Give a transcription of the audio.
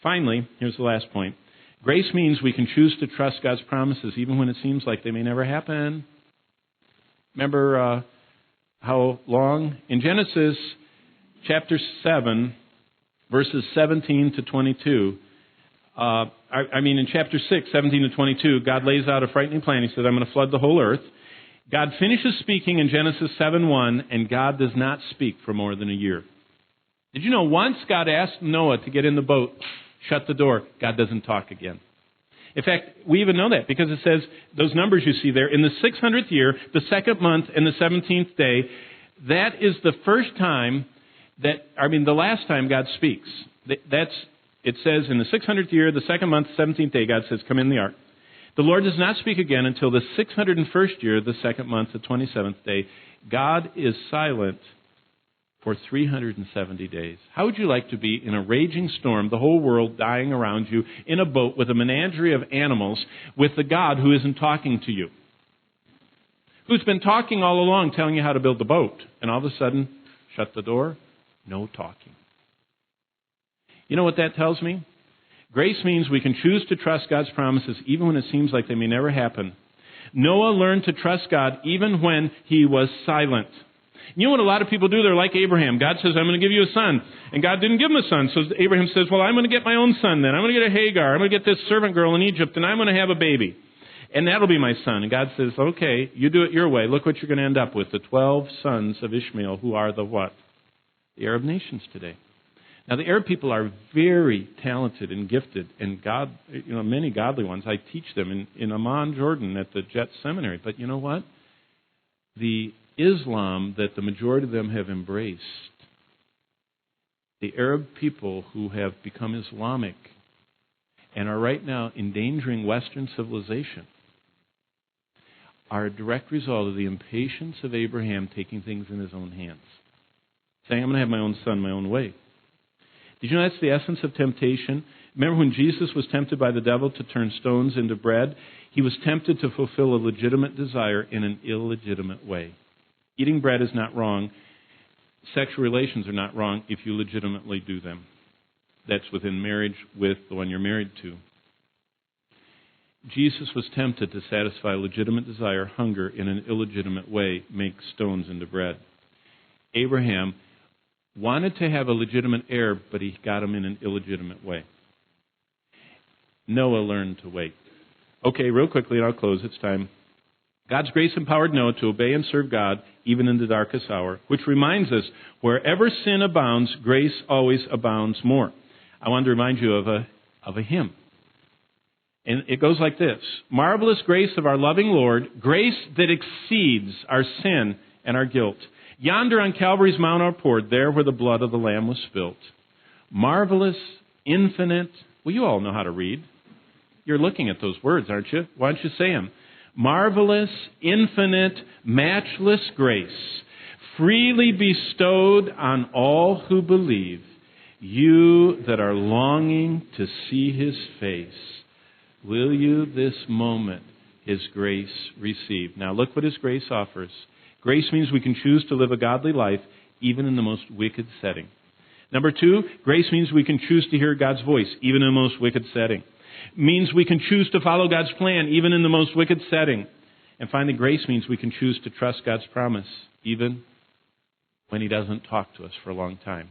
Finally, here's the last point. Grace means we can choose to trust God's promises even when it seems like they may never happen. Remember how long? In Genesis chapter 7, verses 17 to 22, in chapter 6, 17 to 22, God lays out a frightening plan. He says, I'm going to flood the whole earth. God finishes speaking in Genesis 7:1, and God does not speak for more than a year. Did you know once God asked Noah to get in the boat, shut the door, God doesn't talk again. In fact, we even know that because it says, those numbers you see there, in the 600th year, the second month, and the 17th day, that is the first time the last time God speaks. It says in the 600th year, the second month, 17th day, God says, come in the ark. The Lord does not speak again until the 601st year, the second month, the 27th day. God is silent for 370 days. How would you like to be in a raging storm, the whole world dying around you, in a boat with a menagerie of animals, with the God who isn't talking to you? Who's been talking all along, telling you how to build the boat, and all of a sudden, shut the door, no talking. You know what that tells me? Grace means we can choose to trust God's promises even when it seems like they may never happen. Noah learned to trust God even when he was silent. You know what a lot of people do? They're like Abraham. God says, I'm going to give you a son. And God didn't give him a son. So Abraham says, well, I'm going to get my own son then. I'm going to get a Hagar. I'm going to get this servant girl in Egypt, and I'm going to have a baby. And that'll be my son. And God says, okay, you do it your way. Look what you're going to end up with. The 12 sons of Ishmael, who are the what? The Arab nations today. Now, the Arab people are very talented and gifted, and many godly ones. I teach them in Amman, Jordan, at the Jet Seminary. But you know what? The Islam that the majority of them have embraced, the Arab people who have become Islamic and are right now endangering Western civilization, are a direct result of the impatience of Abraham taking things in his own hands, saying, I'm going to have my own son my own way. Did you know that's the essence of temptation? Remember when Jesus was tempted by the devil to turn stones into bread? He was tempted to fulfill a legitimate desire in an illegitimate way. Eating bread is not wrong. Sexual relations are not wrong if you legitimately do them. That's within marriage with the one you're married to. Jesus was tempted to satisfy legitimate desire, hunger, in an illegitimate way, make stones into bread. Abraham wanted to have a legitimate heir, but he got him in an illegitimate way. Noah learned to wait. Okay, real quickly, and I'll close. It's time. God's grace empowered Noah to obey and serve God even in the darkest hour, which reminds us, wherever sin abounds, grace always abounds more. I want to remind you of a hymn. And it goes like this. Marvelous grace of our loving Lord, grace that exceeds our sin and our guilt. Yonder on Calvary's mount outpoured, there where the blood of the Lamb was spilt. Marvelous, infinite. Well, you all know how to read. You're looking at those words, aren't you? Why don't you say them? Marvelous, infinite, matchless grace, freely bestowed on all who believe. You that are longing to see His face, will you this moment His grace receive? Now look what His grace offers. Grace means we can choose to live a godly life even in the most wicked setting. Number two, grace means we can choose to hear God's voice even in the most wicked setting. It means we can choose to follow God's plan even in the most wicked setting. And finally, grace means we can choose to trust God's promise even when He doesn't talk to us for a long time.